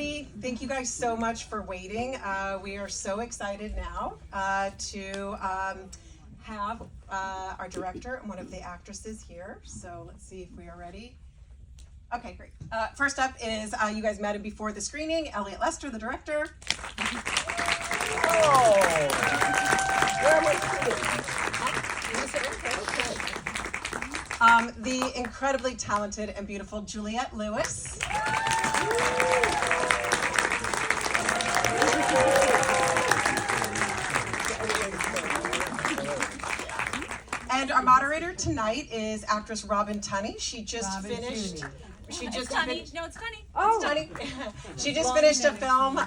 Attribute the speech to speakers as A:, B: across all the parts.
A: everybody. Thank you guys so much for waiting. We are so excited now to have our director and one of the actresses here. So let's see if we are ready. Okay, great. First up is, you guys met him before the screening, Elliott Lester, the director.
B: Oh, where am I sitting?
A: The incredibly talented and beautiful Juliette Lewis. And our moderator tonight is actress Robin Tunney. She just finished. She just finished.
C: No, it's Tunney.
A: Oh, Tunney. She just finished a film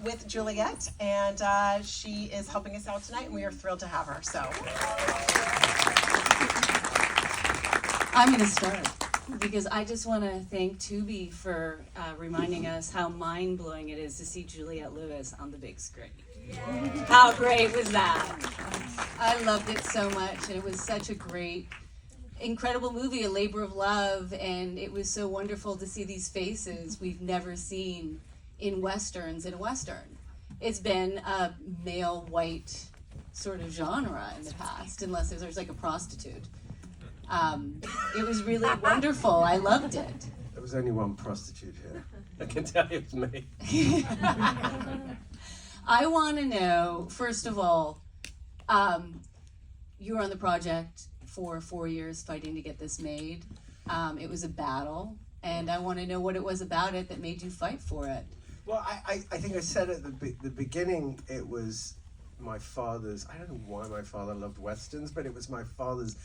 A: with Juliette, and she is helping us out tonight, and we are thrilled to have her. So,
C: I'm going to start because I just want to thank Tubi for reminding us how mind-blowing it is to see Juliette Lewis on the big screen. Yay. How great was that? I loved it so much, and it was such a great, incredible movie, a labor of love, and it was so wonderful to see these faces we've never seen in Westerns in a Western. It's been a male, white sort of genre in the past, unless there's like a prostitute. It was really wonderful. I loved it.
B: There was only one prostitute here. I can tell you it's me.
C: I want to know, first of all, you were on the project for 4 years fighting to get this made. It was a battle, and I want to know what it was about it that made you fight for it.
B: Well, I think I said at the beginning, it was my father's, I don't know why my father loved Westerns, but it was my father's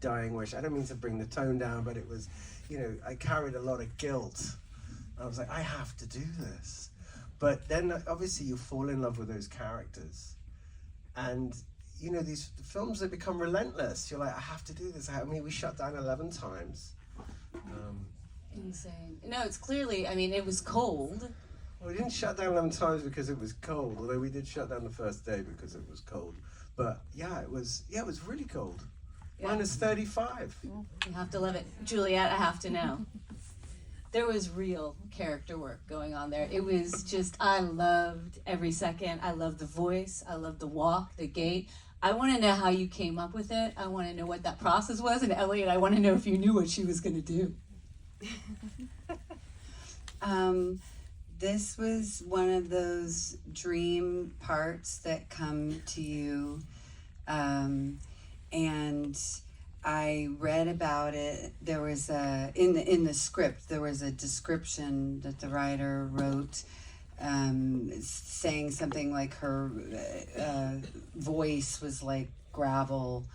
B: dying wish. I don't mean to bring the tone down, but it was, you know, I carried a lot of guilt. I was like, I have to do this. But then obviously you fall in love with those characters. And, you know, these films, they become relentless. You're like, I have to do this. I mean, we shut down 11 times.
C: Insane. No, it's clearly, I mean, it was cold.
B: Well, we didn't shut down 11 times because it was cold, although we did shut down the first day because it was cold. But yeah, it was really cold.
C: Yeah.
B: Minus 35.
C: You have to love it. Juliette, I have to know. There was real character work going on there. It was just, I loved every second. I loved the voice. I loved the walk, the gait. I want to know how you came up with it. I want to know what that process was. And Elliott, I want to know if you knew what she was going to do.
D: This was one of those dream parts that come to you. And I read about it. There was in the script, there was a description that the writer wrote, saying something like her voice was like gravel,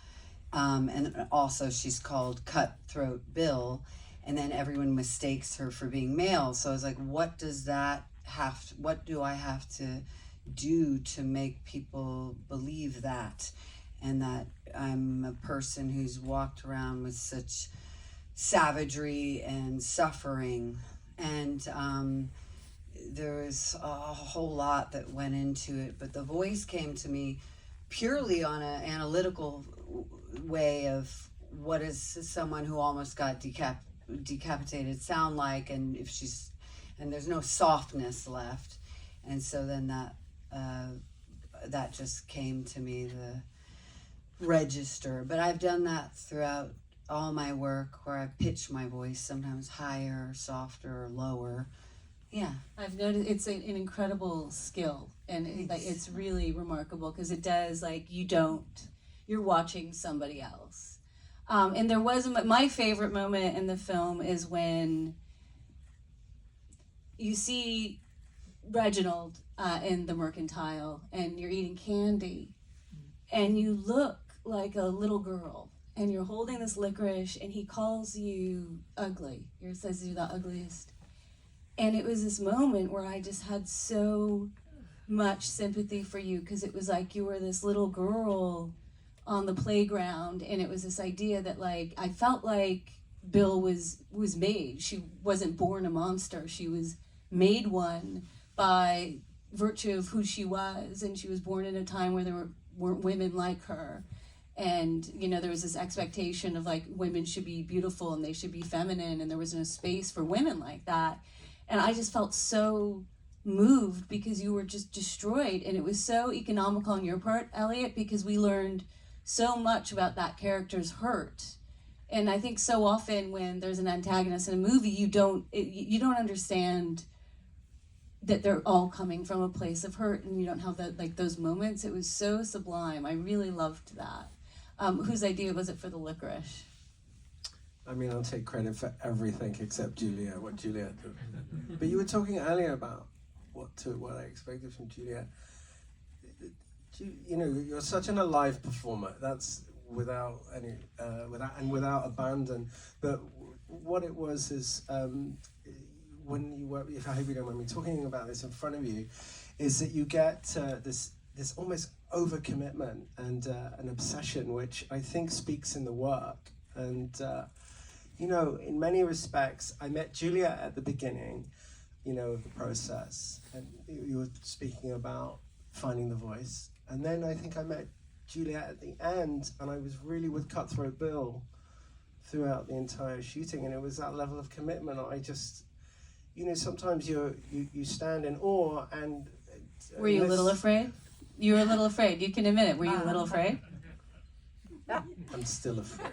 D: and also she's called Cutthroat Bill, and then everyone mistakes her for being male. So I was like, what do I have to do to make people believe that? And that I'm a person who's walked around with such savagery and suffering. And there was a whole lot that went into it, but the voice came to me purely on an analytical way of what does someone who almost got decapitated sound like, and and there's no softness left. And so then that just came to me, the register. But I've done that throughout all my work, where I pitch my voice sometimes higher, softer, or lower. Yeah,
C: I've noticed it's an incredible skill, and it's really remarkable because it does, like, you're watching somebody else. And there was my favorite moment in the film is when you see Reginald in the Mercantile, and you're eating candy, and you look like a little girl, and you're holding this licorice, and he calls you ugly. He says you're the ugliest. And it was this moment where I just had so much sympathy for you, because it was like you were this little girl on the playground, and it was this idea that, like, I felt like Bill was made. She wasn't born a monster. She was made one by virtue of who she was, and she was born in a time where there weren't women like her. And, you know, there was this expectation of, like, women should be beautiful and they should be feminine, and there was no space for women like that. And I just felt so moved because you were just destroyed, and it was so economical on your part, Elliott, because we learned so much about that character's hurt. And I think so often when there's an antagonist in a movie, you don't understand that they're all coming from a place of hurt, and you don't have that, like, those moments. It was so sublime. I really loved that. Whose idea was it for the licorice?
B: I mean, I'll take credit for everything except what Juliette did. But you were talking earlier about what I expected from Juliette. You know, you're such an alive performer. That's without abandon. But what it was is, when you work, if I hope you don't mind me talking about this in front of you, is that you get this almost overcommitment and an obsession, which I think speaks in the work. And you know, in many respects, I met Juliette at the beginning, you know, of the process, and you were speaking about finding the voice. And then I think I met Juliette at the end, and I was really with Cutthroat Bill throughout the entire shooting, and it was that level of commitment. I just, you know, sometimes you stand in awe, and
C: were you a little afraid? You were a little afraid. You can admit it. Were you a little afraid?
B: I'm still afraid.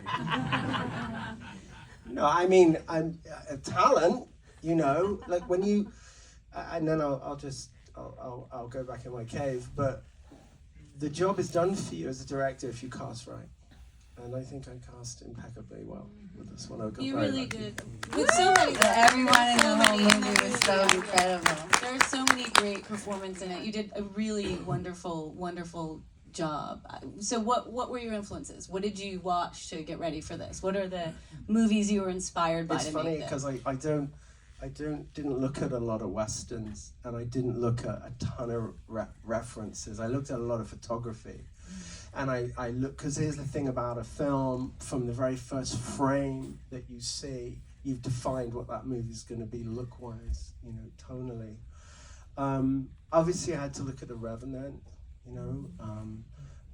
B: No, I mean, I'm a talent, you know, like when you, and then I'll go back in my cave, but the job is done for you as a director if you cast right. And I think I cast impeccably well with this one. I got
C: You
B: very
C: really
B: lucky.
C: did. With so many,
D: Everyone in the
C: so
D: whole
C: many
D: movie was so incredible.
C: There are so many great performances in it. You did a really wonderful, wonderful job. So what were your influences? What did you watch to get ready for this? What are the movies you were inspired by
B: It's
C: to
B: funny
C: make this?
B: because I didn't look at a lot of westerns, and I didn't look at a ton of references. I looked at a lot of photography, and I look, because here's the thing about a film: from the very first frame that you see, you've defined what that movie's going to be look-wise, you know, tonally. Obviously, I had to look at The Revenant. You know,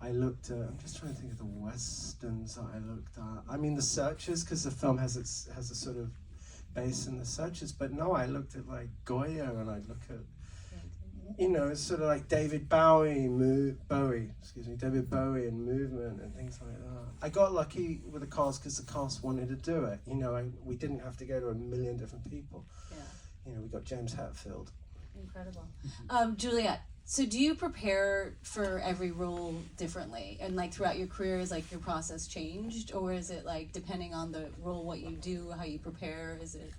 B: I looked at, I'm just trying to think of the westerns that I looked at. I mean, The Searchers, because the film has a sort of base in The Searchers, but no, I looked at like Goya, and I look at, you know, it's sort of like David Bowie and movement and things like that. I got lucky with the cast because the cast wanted to do it. You know, we didn't have to go to a million different people.
C: Yeah.
B: You know, we got James Hetfield.
C: Incredible. Juliette, so do you prepare for every role differently? And like throughout your career, is like your process changed? Or is it like depending on the role, what you do, how you prepare? Is it?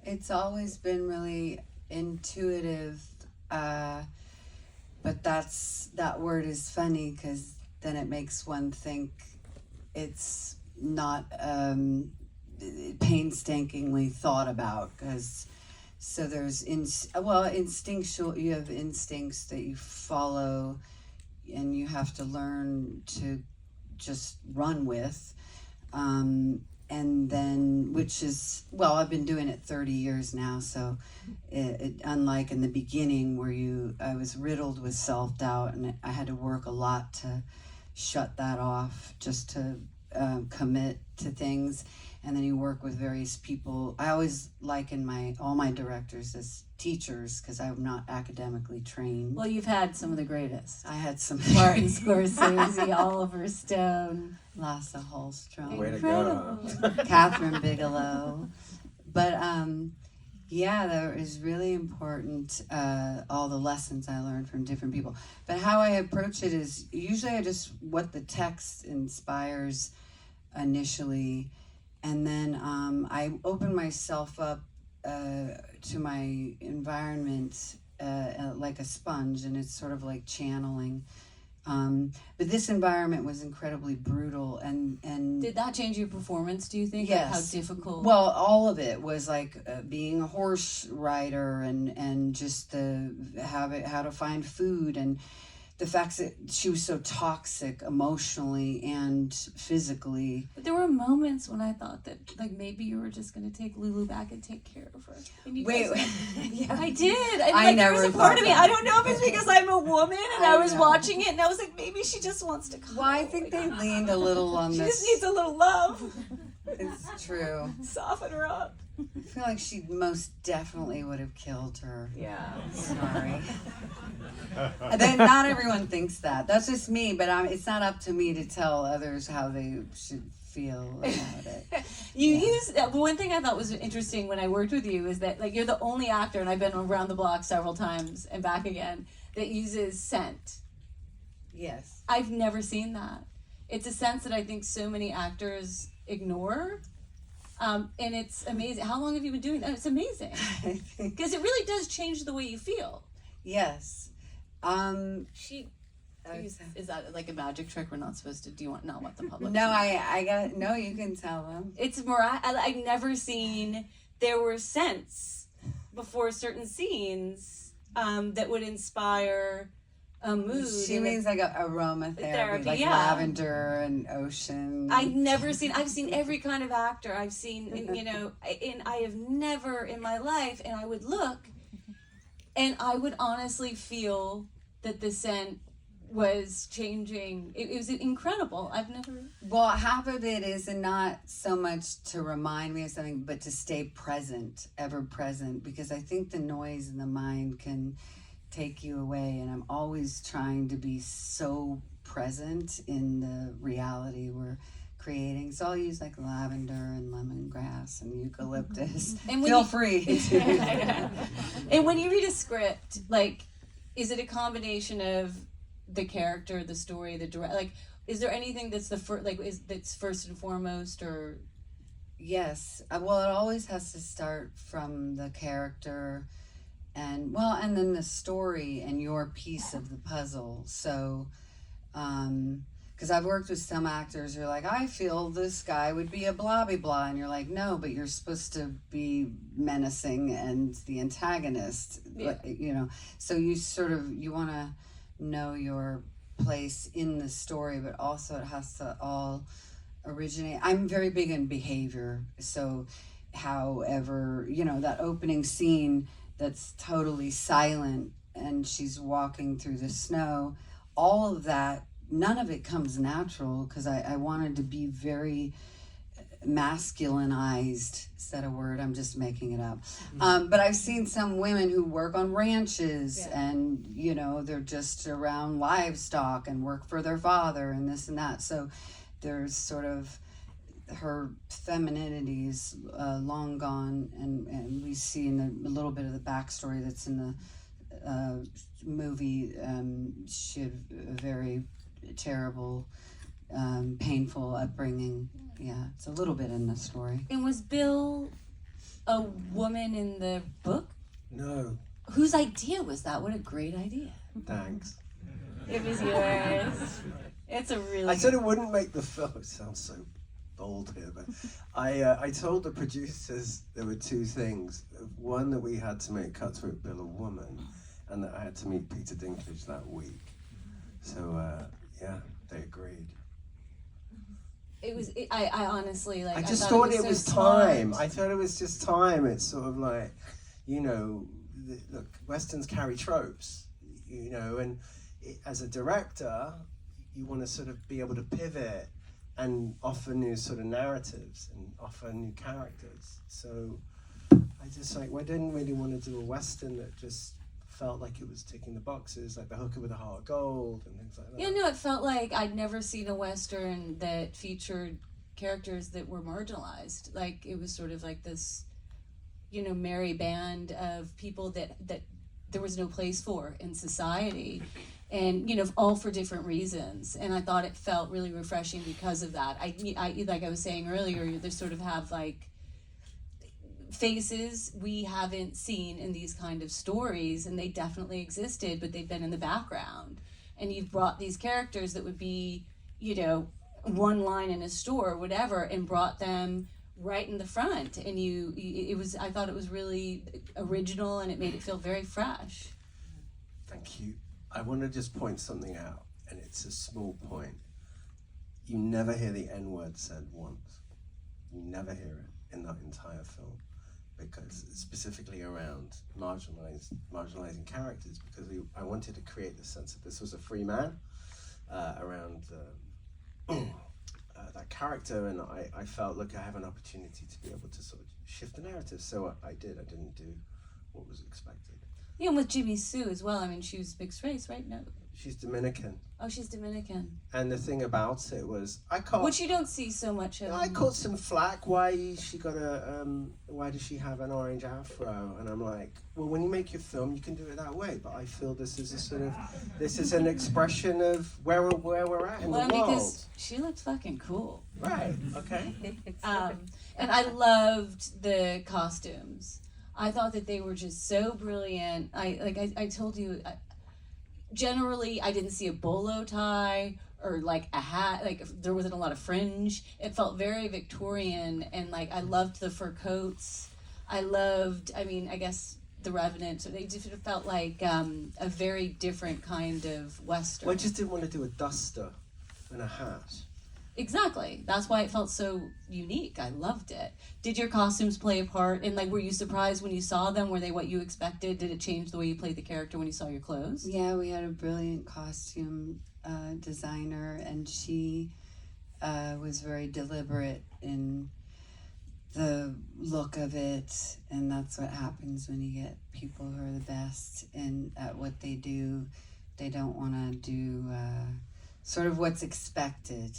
D: It's always been really intuitive, but that word is funny because then it makes one think it's not painstakingly thought about, because so there's instinctual, you have instincts that you follow and you have to learn to just run with, and then, which is, well, I've been doing it 30 years now, so it unlike in the beginning where I was riddled with self-doubt, and I had to work a lot to shut that off, just to commit to things. And then you work with various people. I always liken all my directors as teachers because I'm not academically trained.
C: Well, you've had some of the greatest.
D: I had some
C: Martin Scorsese, Oliver Stone,
D: Lasse Hallström,
B: Way to go.
D: Catherine Bigelow. But yeah, that is really important, all the lessons I learned from different people. But how I approach it is usually what the text inspires initially, and then I open myself up to my environment like a sponge, and it's sort of like channeling. But this environment was incredibly brutal, and
C: Did that change your performance, do you think?
D: Yes.
C: Like how difficult?
D: well, all of it was like being a horse rider, and just how to find food, and the fact that she was so toxic emotionally and physically.
C: But there were moments when I thought that like maybe you were just going to take Lulu back and take care of her. And you
D: Wait,
C: guys-
D: yeah.
C: I did. And,
D: I
C: like,
D: never
C: there was a part
D: thought
C: of me.
D: that.
C: I don't know if it's because I'm a woman and I was
D: know.
C: watching it and I was like, maybe she just wants to come.
D: Well, I think they leaned a little on
C: She
D: this.
C: just needs a little love.
D: It's true.
C: Soften her up.
D: I feel like she most definitely would have killed her.
C: Yeah.
D: Sorry. Then not everyone thinks that. That's just me, but it's not up to me to tell others how they should feel about it.
C: You use one thing I thought was interesting when I worked with you is that like you're the only actor, and I've been around the block several times and back again, that uses scent.
D: Yes.
C: I've never seen that. It's a sense that I think so many actors ignore. And it's amazing. How long have you been doing that? It's amazing. Because it really does change the way you feel.
D: Yes.
C: Is that like a magic trick we're not supposed to? Do you not want the public?
D: No, I got no. You can tell them.
C: It's I've never seen. There were scents before certain scenes that would inspire a mood.
D: She means like a aromatherapy, like lavender and ocean.
C: I've seen every kind of actor. I've seen, and I have never in my life, and I would look, and I would honestly feel that the scent was changing. It was incredible. I've never.
D: Well, half of it is not so much to remind me of something, but to stay present, ever present, because I think the noise in the mind can take you away, and I'm always trying to be so present in the reality we're creating. So I'll use like lavender and lemongrass and eucalyptus.
C: And
D: Feel free.
C: And when you read a script, like, is it a combination of the character, the story, the direct? Like, is there anything that's that's first and foremost, or?
D: Yes. Well, it always has to start from the character. And then the story and your piece of the puzzle. So, because I've worked with some actors who are like, I feel this guy would be a blah, blah, blah. And you're like, no, but you're supposed to be menacing and the antagonist, So you want to know your place in the story, but also it has to all originate. I'm very big in behavior. So, however, that opening scene that's totally silent and she's walking through the snow, all of that, none of it comes natural because I wanted to be very masculinized. Is that a word? I'm just making it up. But I've seen some women who work on ranches and, they're just around livestock and work for their father and this and that. So there's sort of her femininity is long gone, and we see in a little bit of the backstory that's in the movie. She had a very terrible, painful upbringing. Yeah, it's a little bit in the story.
C: And was Bill a woman in the book?
B: No.
C: Whose idea was that? What a great idea.
B: Thanks.
C: It was yours. It's a really.
B: I said it wouldn't make the film. It sounds so bold here, but I told the producers there were two things. One, that we had to make Cutthroat Bill a woman, and that I had to meet Peter Dinklage that week. So they agreed.
C: It was. I honestly like.
B: I just thought it was time.
C: Smart.
B: I thought it was just time. It's sort of like, look, Westerns carry tropes, and as a director, you want to sort of be able to pivot and offer new sort of narratives and offer new characters. So I just I didn't really want to do a Western that just felt like it was ticking the boxes, like The Hooker with a Heart of Gold and things like that.
C: Yeah, no, it felt like I'd never seen a Western that featured characters that were marginalized. Like, it was sort of like this, merry band of people that there was no place for in society. And, all for different reasons. And I thought it felt really refreshing because of that. I like I was saying earlier, they sort of have, like, faces we haven't seen in these kind of stories, and they definitely existed, but they've been in the background. And you've brought these characters that would be, one line in a store or whatever, and brought them right in the front. And I thought it was really original, and it made it feel very fresh.
B: Thank you. I want to just point something out, and it's a small point. You never hear the N-word said once. You never hear it in that entire film, because it's specifically around marginalizing characters, because I wanted to create the sense that this was a free man around that character, and I felt, look, I have an opportunity to be able to sort of shift the narrative. So I did. I didn't do what was expected.
C: Yeah, and with Jimmy Sue as well. I mean, she was mixed race, right? No.
B: She's Dominican.
C: Oh, she's Dominican.
B: And the thing about it was,
C: Which you don't see so much of.
B: I caught some flack. Why does she have an orange afro? And I'm like, well, when you make your film, you can do it that way. But I feel this is an expression of where we're at in the world.
C: Because she looks fucking cool.
B: Right. Okay.
C: And I loved the costumes. I thought that they were just so brilliant. I told you. Generally, I didn't see a bolo tie or like a hat. Like there wasn't a lot of fringe. It felt very Victorian, and like I loved the fur coats. I guess the Revenant. So they just felt like a very different kind of Western.
B: Well, I just didn't want to do a duster and a hat.
C: Exactly. That's why it felt so unique. I loved it. Did your costumes play a part? And like, were you surprised when you saw them? Were they what you expected? Did it change the way you played the character when you saw your clothes?
D: Yeah, we had a brilliant costume designer, and she was very deliberate in the look of it, and that's what happens when you get people who are the best at what they do. They don't want to do sort of what's expected.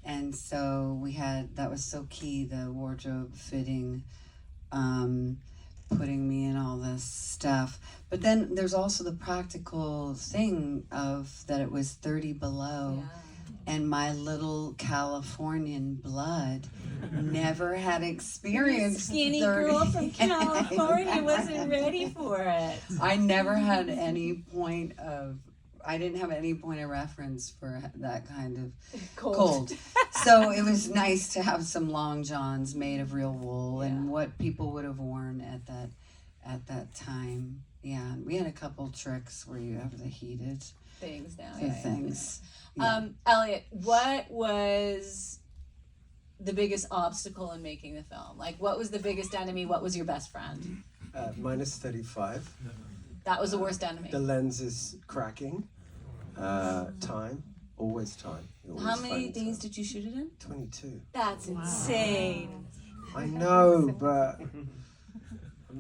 D: And so that was so key, the wardrobe fitting, putting me in all this stuff. But then there's also the practical thing of that it was 30 below. Yeah. And my little Californian blood never had experienced
C: skinny
D: 30.
C: Girl from California wasn't ready for it.
D: I never had any point of reference for that kind of cold. So it was nice to have some long johns made of real wool and what people would have worn at that time. Yeah, we had a couple tricks where you have the heated
C: things now.
D: Things.
C: Yeah. Elliott, what was the biggest obstacle in making the film? Like, what was the biggest enemy? What was your best friend?
B: Minus 35.
C: That was the worst enemy.
B: The lens is cracking. Time. Always time.
C: How many days did you shoot it in?
B: 22.
C: That's insane.
B: I know, but...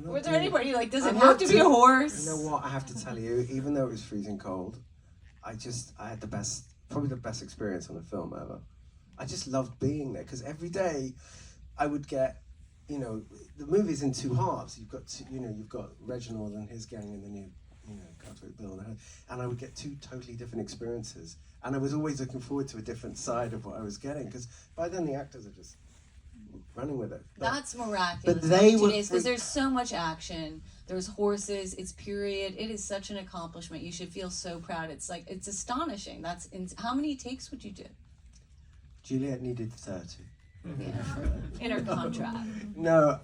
C: Was there anybody you're like, does it have to be a horse?
B: You know what, I have to tell you, even though it was freezing cold, I had probably the best experience on a film ever. I just loved being there, because every day I would get, the movie's in two halves. You've got Reginald and his gang, and then you Cutthroat Bill, and I would get two totally different experiences. And I was always looking forward to a different side of what I was getting, because by then the actors are just running with it.
C: That's miraculous.
B: But they were...
C: Because there's so much action. There's horses. It's period. It is such an accomplishment. You should feel so proud. It's astonishing. How many takes would you do?
B: Juliette needed 30.
C: Yeah, in her contract.
B: No,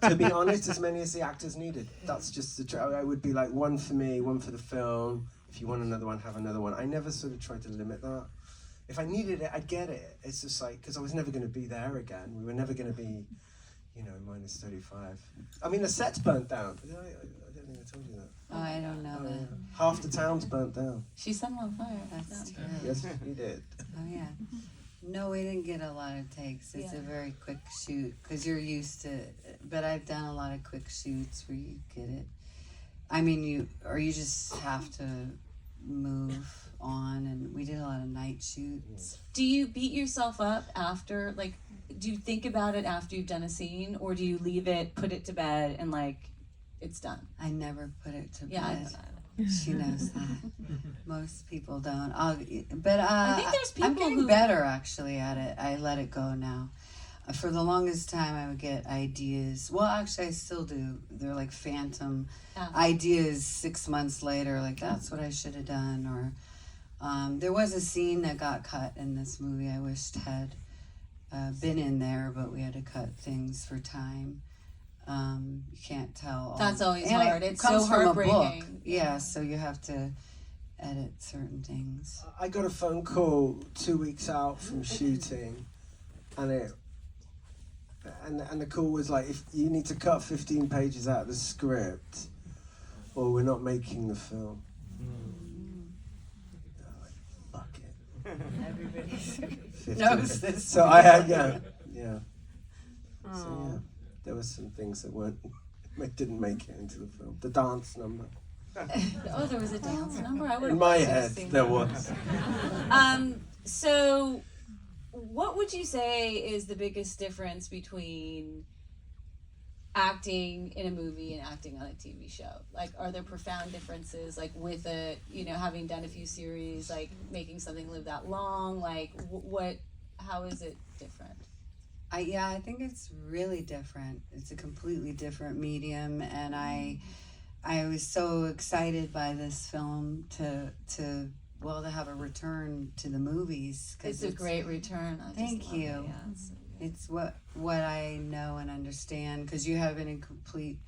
B: to be honest, as many as the actors needed. That's just the truth. I would be like, one for me, one for the film. If you want another one, have another one. I never sort of tried to limit that. If I needed it, I'd get it. It's just like, because I was never going to be there again. We were never going to be, minus 35. I mean, the set's burnt down. I don't think I told you that.
D: Oh, I don't know that.
B: Half the town's burnt down.
C: She set them on fire.
D: That's true.
B: Yes, you did.
D: Oh, yeah. No, we didn't get a lot of takes. It's a very quick shoot because you're used to. But I've done a lot of quick shoots where you get it. I mean, you just have to move on, and we did a lot of night shoots.
C: Do you beat yourself up after? Like, do you think about it after you've done a scene, or do you leave it, put it to bed, and it's done?
D: I never put it to
C: Yeah,
D: bed. She knows that. Most people don't.
C: I think there's people
D: I'm getting
C: who
D: better actually at it. I let it go now. For the longest time, I would get ideas. Well, actually, I still do. They're like phantom ideas 6 months later. Like, that's what I should have done. Or there was a scene that got cut in this movie. I wished had been in there, but we had to cut things for time. You can't tell.
C: That's always hard. It's so heartbreaking.
D: Yeah, so you have to edit certain things.
B: I got a phone call 2 weeks out from shooting, and the call was like, if you need to cut 15 pages out of the script, or we're not making the film. Like, fuck it.
D: Everybody
B: 50.
D: knows this.
B: So I had, yeah. So
A: Oh.
B: yeah, there were some things that didn't make it into the film. The dance number.
C: Oh, there was a dance number. I would
B: In my head, there was.
C: So, what would you say is the biggest difference between acting in a movie and acting on a TV show? Like, are there profound differences? Like, with a, having done a few series, like making something live that long. Like, how is it different?
D: I think it's really different. It's a completely different medium, and I was so excited by this film to have a return to the movies.
C: It's a great return.
D: Thank you. It's what I know and understand, because you have a complete,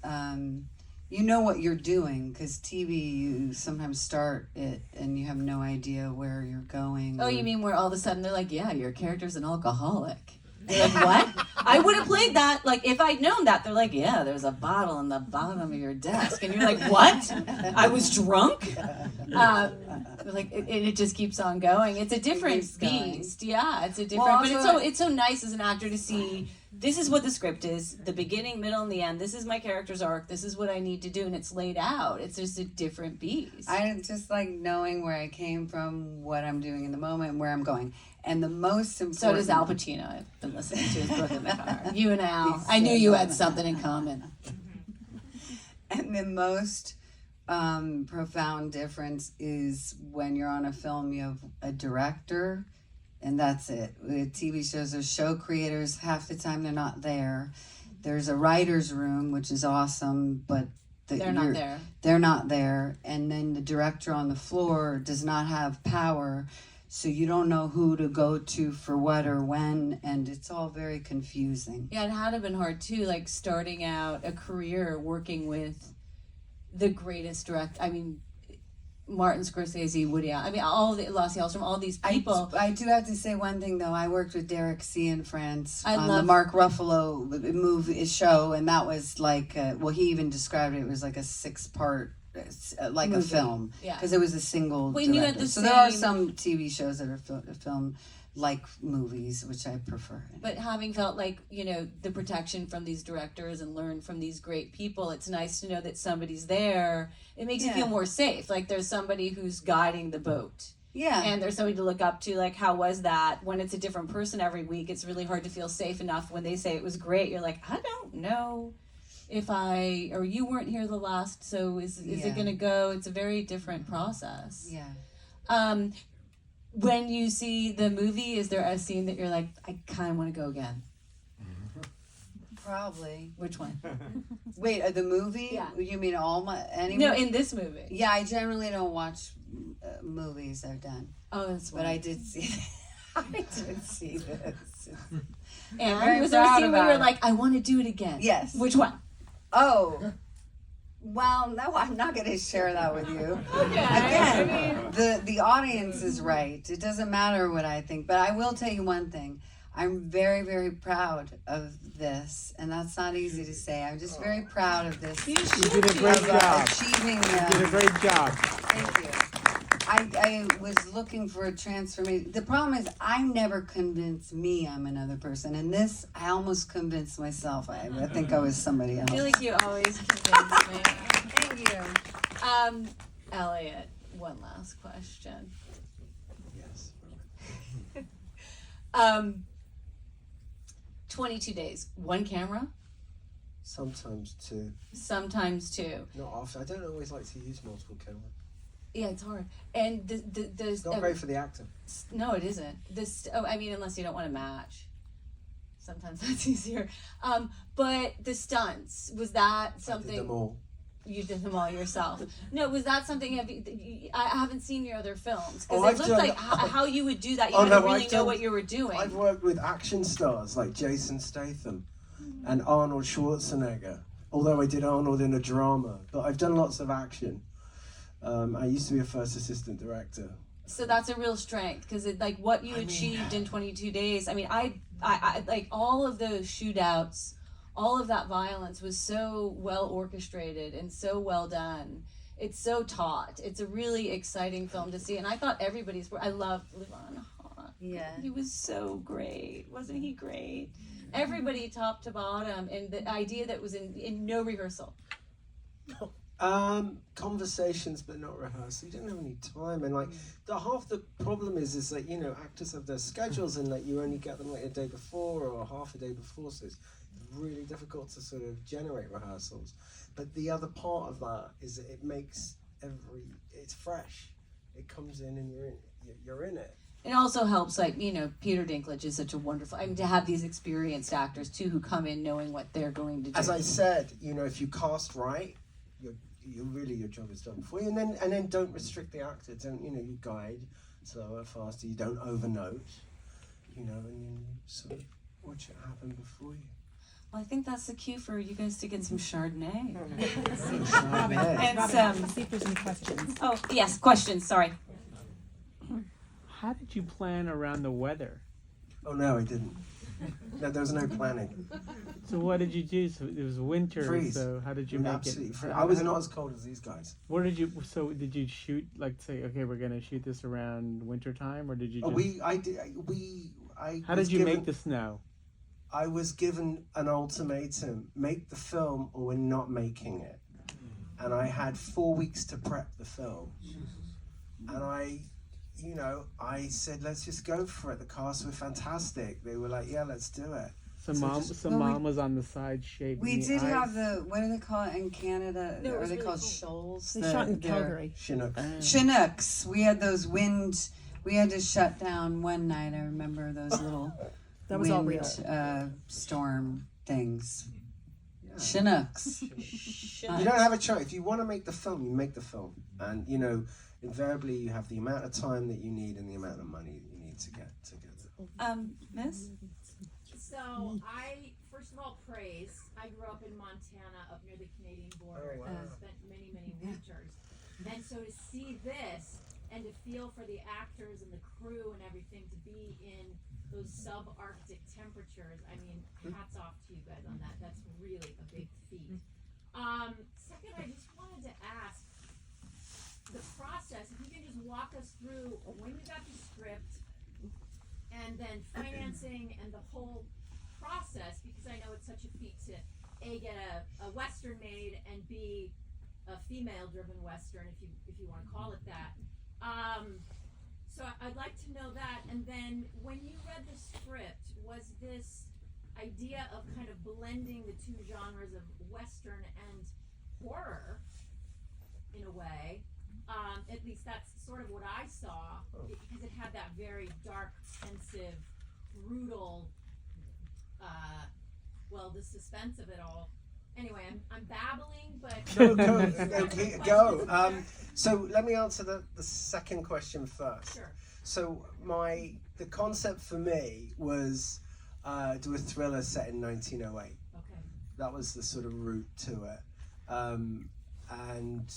D: you know what you're doing, because TV, you sometimes start it and you have no idea where you're going.
C: Oh, you mean where all of a sudden they're like, yeah, your character's an alcoholic. You're like, what? I would have played that. Like, if I'd known that, they're like, yeah, there's a bottle in the bottom of your desk. And you're like, what? I was drunk? It just keeps on going. It's a different beast. Yeah, it's a different.
D: Well,
C: but it's so nice as an actor to see, this is what the script is, the beginning, middle, and the end. This is my character's arc. This is what I need to do. And it's laid out. It's just a different beast.
D: I just like knowing where I came from, what I'm doing in the moment, where I'm going. And the most important...
C: So does Al Pacino. I've been listening to his book in the car. You and Al. I knew you had something in common.
D: And the most profound difference is when you're on a film, you have a director, and that's it. With TV shows, there's show creators. Half the time, they're not there. There's a writer's room, which is awesome, but...
C: They're not there.
D: They're not there. And then the director on the floor does not have power, so you don't know who to go to for what or when, and it's all very confusing.
C: Yeah, it had been hard too, like starting out a career working with the greatest Martin Scorsese, Woody Allen, all the Lasse Hallström, all these people.
D: I do have to say one thing though. I worked with Derek C. in France on the
C: love
D: Mark Ruffalo movie show, and that was like, he even described it was like a 6-part. Like movie. A film, because it was a single director. So there are some TV shows that are filmed like movies, which I prefer.
C: But having felt like, the protection from these directors and learned from these great people, it's nice to know that somebody's there. It makes you feel more safe. Like there's somebody who's guiding the boat.
D: Yeah.
C: And there's somebody to look up to, like, how was that? When it's a different person every week, it's really hard to feel safe enough. When they say it was great, you're like, I don't know if you weren't here the last, so is it going to go? It's a very different process.
D: Yeah.
C: When you see the movie, is there a scene that you're like, I kind of want to go again?
D: Probably.
C: Which one?
D: Wait, the movie?
C: Yeah.
D: You mean
C: No, in this movie.
D: Yeah, I generally don't watch movies I've done.
C: Oh, that's
D: But I did see I did see this.
C: And was there a scene where you're like, I want to do it again?
D: Yes.
C: Which one?
D: Oh. Well, no, I'm not going to share that with you.
C: Okay.
D: Again, the audience is right. It doesn't matter what I think. But I will tell you one thing. I'm very, very proud of this. And that's not easy to say. I'm just very proud of this.
E: You did a great job.
D: Achieving
E: You did a great job.
D: Thank you. I was looking for a transformation. The problem is I never convinced me I'm another person. And this, I almost convinced myself. I think I was somebody else.
C: I feel like you always convince me.
D: Thank you.
C: Elliott, one last question.
B: Yes.
C: 22 days, one camera?
B: Sometimes two.
C: Sometimes two.
B: Not often. I don't always like to use multiple cameras.
C: Yeah, it's hard. And
B: It's not great for the actor.
C: No, it isn't. Unless you don't want to match. Sometimes that's easier. But the stunts, was that something?
B: I did them all.
C: You did them all yourself. No, was that something? I haven't seen your other films because
B: I've
C: it looked
B: done-
C: like how you would do that. You
B: Oh,
C: didn't
B: no,
C: really
B: I've
C: know
B: done-
C: what you were doing.
B: I've worked with action stars like Jason Statham and Arnold Schwarzenegger. Although I did Arnold in a drama, but I've done lots of action. I used to be a first assistant director.
C: So that's a real strength because like what you achieved in 22 days. I like all of those shootouts, all of that violence was so well orchestrated and so well done. it's so taut. It's a really exciting film to see, and I thought everybody's. I loved Levon Hawk.
D: Yeah.
C: He was so great, wasn't he great? Everybody top to bottom, and the idea that was in no rehearsal.
B: Conversations but not rehearsal. You didn't have any time, and like half the problem is that, you know, actors have their schedules and like you only get them like a day before or half a day before, so it's really difficult to sort of generate rehearsals. But the other part of that is that it makes it's fresh. It comes in and you're in it.
C: It also helps, like, you know, Peter Dinklage is such a wonderful, I mean, to have these experienced actors too who come in knowing what they're going to do.
B: As I said, you know, if you cast right, your job is done for you, and then don't restrict the actor. Don't, you know, you guide slower, faster. You don't overnote, you know, and you sort of watch it happen before you.
C: Well, I think that's the cue for you guys to get some Chardonnay.
B: Robin,
C: And
F: Let's see if there's any questions.
C: oh, yes, questions, sorry.
E: How did you plan around the weather?
B: Oh no, I didn't. No, there was no planning.
E: So what did you do? So it was winter.
B: Freeze.
E: So how did you
B: It was
E: make
B: absolutely
E: it?
B: free. I was not as cold as these guys.
E: Where did you? So did you shoot? Like say, okay, we're gonna shoot this around winter time, or did you? Just, How did you make the snow?
B: I was given an ultimatum: make the film, or we're not making it. And I had 4 weeks to prep the film. And I said, let's just go for it. The cast were fantastic. They were like, yeah, let's do it.
E: So
B: So
E: mom was on the side shaping.
D: We
E: the
D: did
E: ice.
D: have what do they call it in Canada?
C: No, it
D: Are
C: was
D: they
C: really
D: called
C: cool.
D: shoals?
F: They shot in Calgary.
B: Chinook.
D: Chinooks. We had those wind. We had to shut down one night. I remember those little
F: That was all
D: wind,
F: real.
D: storm things. Chinooks.
B: You don't have a choice. If you want to make the film, you make the film. And, you know, invariably you have the amount of time that you need and the amount of money that you need to get together.
C: Miss?
G: So I, first of all, praise. I grew up in Montana, up near the Canadian border,
B: Oh, wow.
G: and spent many, many winters. And so to see this and to feel for the actors and the crew and everything to be in those subarctic temperatures, I mean, hats off to you guys on that. That's really a big feat. Second, I just wanted to ask the process, if you can just walk us through when you got the script and then financing and the whole process, because I know it's such a feat to A, get a Western made, and B, a female-driven Western, if you want to call it that. So I'd like to know that, and then when you read the script, was this idea of kind of blending the two genres of Western and horror, in a way, at least that's sort of what I saw, because it had that very dark, pensive, brutal, the suspense of it all. Anyway, I'm babbling, but
B: Go. So let me answer the second question first.
G: sure.
B: So the concept for me was do a thriller set in 1908.
G: Okay.
B: That was the sort of route to it. And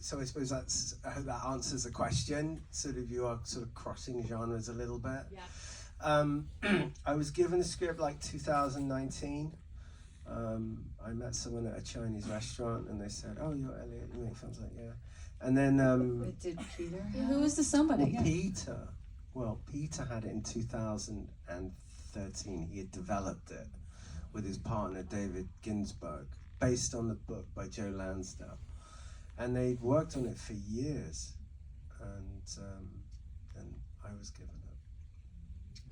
B: so I suppose I hope that answers the question. Sort of you are sort of crossing genres a little bit.
G: Yeah.
B: I was given the script like 2019. I met someone at a Chinese restaurant and they said, "Oh, you're Elliott, you make films." Like, yeah. And then
D: Did Peter?
C: Who was the somebody?
B: Peter had it in 2013. He had developed it with his partner David Ginsburg, based on the book by Joe Lansdale, and they'd worked on it for years, and I was given it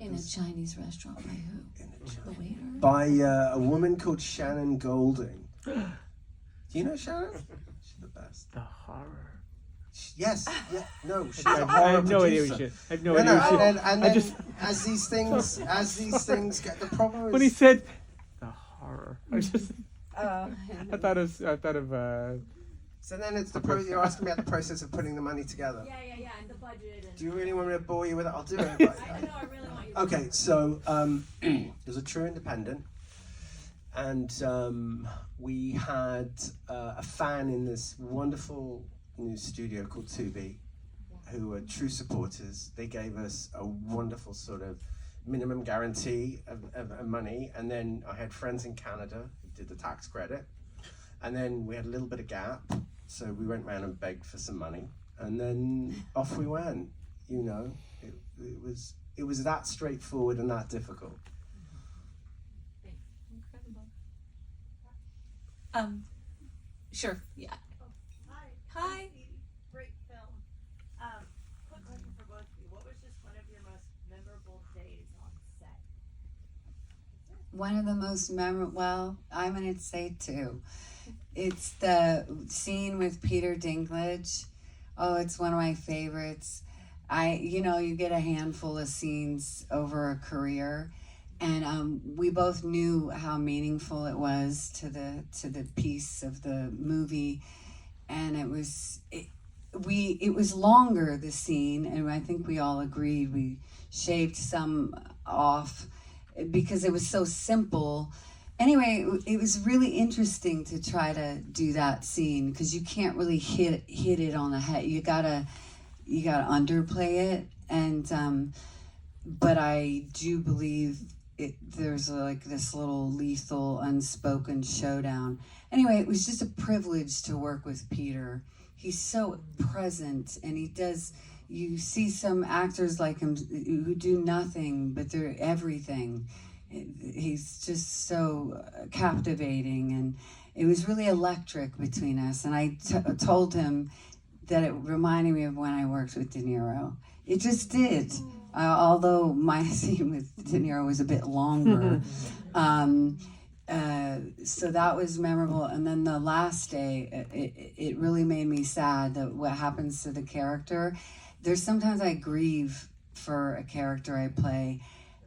C: In a Chinese restaurant by who?
B: in a
C: The
B: China
C: waiter?
B: by a woman called Shannon Golding. Do you know Shannon? She's the best.
E: The horror.
B: Yes, yeah, no, she's
E: I
B: a horror
E: have no idea
B: producer.
E: what you. I have no
B: No,
E: idea.
B: no,
E: what you-
B: and then
E: I just
B: as these things get, the problem is
E: when he said the horror, I just
D: Oh.
E: I thought of
B: so then it's you're asking me about the process of putting the money together.
G: Yeah, and the budget and.
B: Do you really want me to bore you with it? I'll do it.
G: I know, I really want you to.
B: Okay, so there's a true independent, and we had a fan in this wonderful new studio called 2B, who were true supporters. They gave us a wonderful sort of minimum guarantee of money, and then I had friends in Canada who did the tax credit, and then we had a little bit of gap, So we went round and begged for some money, and then off we went. You know, it was that straightforward and that difficult.
C: Sure. Yeah. Hi.
H: Great film. Quick question for both of you. What was just one of your most memorable days on set?
D: One of the most memorable, well, I'm going to say two. It's the scene with Peter Dinklage. Oh, it's one of my favorites. You get a handful of scenes over a career, and we both knew how meaningful it was to the piece of the movie, and it was longer, the scene, and I think we all agreed. We shaved some off because it was so simple. Anyway, it was really interesting to try to do that scene because you can't really hit it on the head. You gotta underplay it, and but I do believe there's like this little lethal unspoken showdown. Anyway, it was just a privilege to work with Peter. He's so present, and you see some actors like him who do nothing, but they're everything. He's just so captivating, and it was really electric between us. And I told him that it reminded me of when I worked with De Niro. It just did. Although my scene with De Niro was a bit longer. So that was memorable. And then the last day, it really made me sad that what happens to the character. There's sometimes I grieve for a character I play.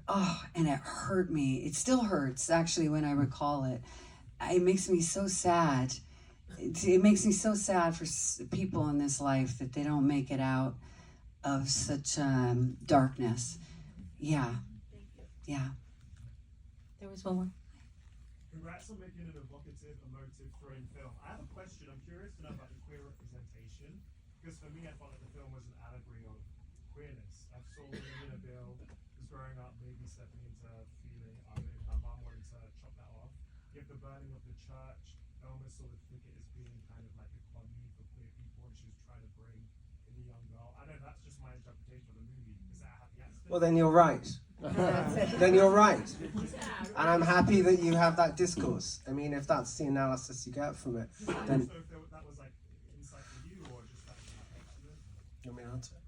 D: Oh, and it hurt me. It still hurts, actually, when I recall it. It makes me so sad. It makes me so sad for people in this life that they don't make it out of such darkness. Yeah. Yeah.
C: There was one more.
I: Congrats on making an evocative, emotive, thrilling film. I have a question. I'm curious to know about the queer representation, because for me, I felt like the film was an allegory of queerness. I saw William Bill was growing up, maybe stepping into feeling, her mum wanted to chop that off. You have the burning of the church. I almost saw the thicket as being kind of like a commune for queer people, and she was trying to bring in a young girl. I know that's just my interpretation of the movie. Is that a happy accident?
B: Well, then you're right. Then you're right. And I'm happy that you have that discourse. I mean, if that's the analysis you get from it, then...
I: So if that was like insight for you, or just like an accident?
B: You want me to answer?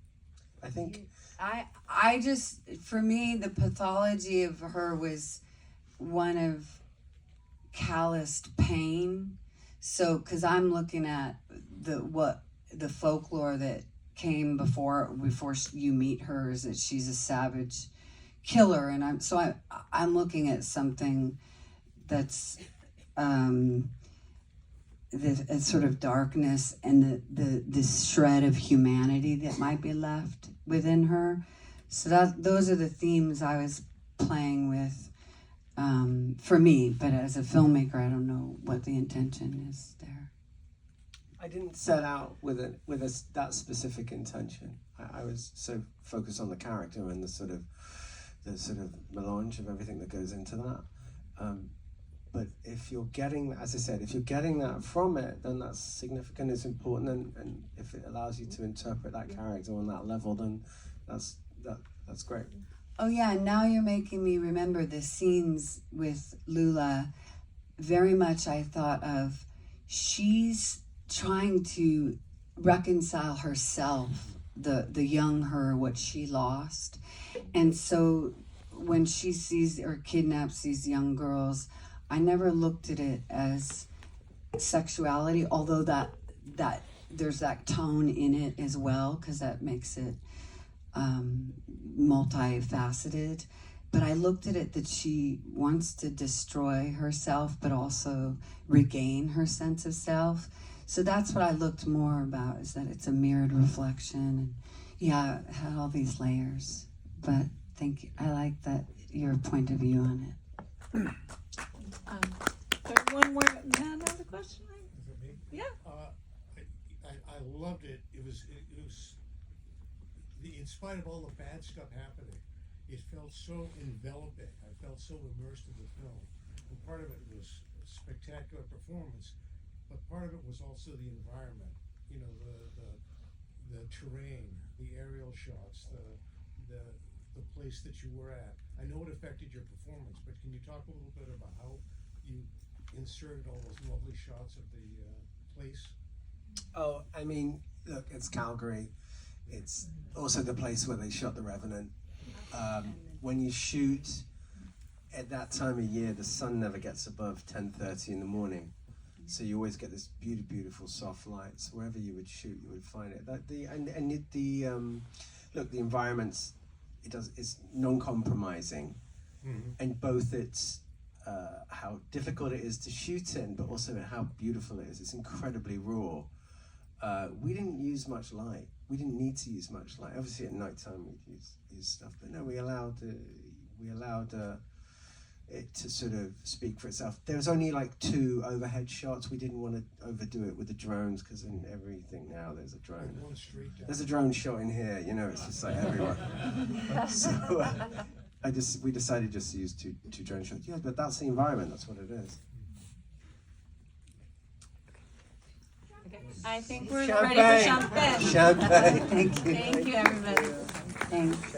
B: I think...
D: I just, for me, the pathology of her was one of calloused pain. So, because I'm looking at the folklore that came before you meet her, is that she's a savage killer, and I'm looking at something that's the sort of darkness and this shred of humanity that might be left within her. So those are the themes I was playing with for me, but as a filmmaker, I don't know what the intention is there.
B: I didn't set out with that specific intention. I was so focused on the character and the sort of melange of everything that goes into that. But if you're getting, as I said, if you're getting that from it, then that's significant, it's important, and if it allows you to interpret that character on that level, then that's great.
D: Oh yeah, and now you're making me remember the scenes with Lula. Very much I thought of, she's trying to reconcile herself, the young her, what she lost. And so when she sees or kidnaps these young girls, I never looked at it as sexuality, although that there's that tone in it as well, because that makes it multifaceted. But I looked at it that she wants to destroy herself, but also regain her sense of self. So that's what I looked more about, is that it's a mirrored reflection. And yeah, it had all these layers. But thank you. I like that, your point of view on it.
F: One more. Another question?
J: Is it me?
F: Yeah.
J: I loved it. It was in spite of all the bad stuff happening, it felt so enveloping. I felt so immersed in the film. And part of it was a spectacular performance. but part of it was also the environment. You know, the terrain, the aerial shots, the place that you were at. I know it affected your performance, but can you talk a little bit about how you inserted all those lovely shots of the place?
B: Oh, I mean, look, it's Calgary. It's also the place where they shot The Revenant. When you shoot at that time of year, the sun never gets above 10:30 in the morning. So you always get this beautiful soft lights. Wherever you would shoot, you would find it. Look, the environment's it's non-compromising, and both it's how difficult it is to shoot in, but also how beautiful it is. It's incredibly raw. We didn't use much light. We didn't need to use much light. Obviously, at nighttime we'd use stuff, but no, we allowed it to sort of speak for itself. There was only like 2 overhead shots. We didn't want to overdo it with the drones, because in everything now there's a drone. There's a drone shot in here, you know, it's just like everywhere. So we decided just to use two drone shots. Yeah, but that's the environment, that's what it is.
C: I think we're ready for champagne.
B: Champagne. Thank you.
C: Thank you, everybody.
D: Thanks.